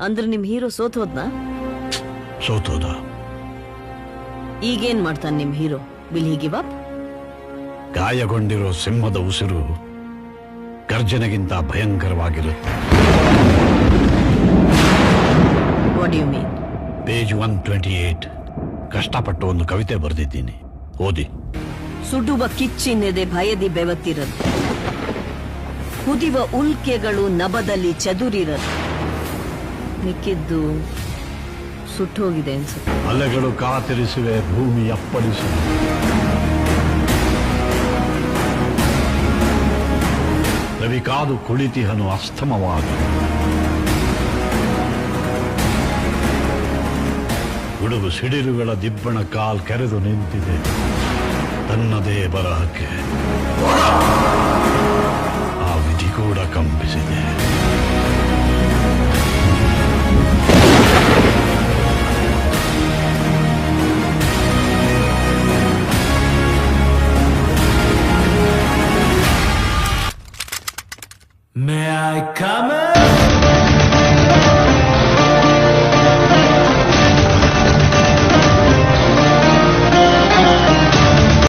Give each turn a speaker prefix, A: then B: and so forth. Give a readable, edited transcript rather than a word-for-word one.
A: ಅಂದ್ರೆ ನಿಮ್ ಹೀರೋ ಸೋತೋದ್ನ?
B: ಸೋತೋದ.
A: ಈಗೇನ್ ಮಾಡ್ತಾನೆ ನಿಮ್ hero? Will he give up?
B: ಗಾಯಗೊಂಡಿರೋ ಸಿಂಹದ ಉಸಿರು ಗರ್ಜನೆಗಿಂತ ಭಯಂಕರವಾಗಿರುತ್ತೆ.
A: What do you mean?
B: Page 128 ಕಷ್ಟಪಟ್ಟು ಒಂದು ಕವಿತೆ ಬರೆದಿದ್ದೀನಿ, ಓದಿ.
A: ಸುಡುವ ಕಿಚ್ಚಿನೆದೆ ಭಯದಿ ಬೆವತ್ತಿರದು, ಕುದಿವ ಉಲ್ಕೆಗಳು ನಭದಲ್ಲಿ ಚದುರಿರದು, ಮಿಕ್ಕಿದ್ದು ಸುಟ್ಟೋಗಿದೆ ಅನ್ಸುತ್ತೆ.
B: ಅಲೆಗಳು ಕಾತಿರಿಸಿವೆ, ಭೂಮಿ ಅಪ್ಪಳಿಸಿವೆ. ರವಿ ಕಾದು ಕುಳಿತಿಹನು ಅಸ್ತಮವಾಗಿ. ಗುಡುಗು ಸಿಡಿಲುಗಳ ದಿಬ್ಬಣ ಕಾಲ್ ಕೆರೆದು ನಿಂತಿದೆ ತನ್ನದೇ ಬರಹಕ್ಕೆ. ಆ ವಿಧಿ ಕೂಡ ಕಂಪಿಸಿದೆ.
C: May I come in?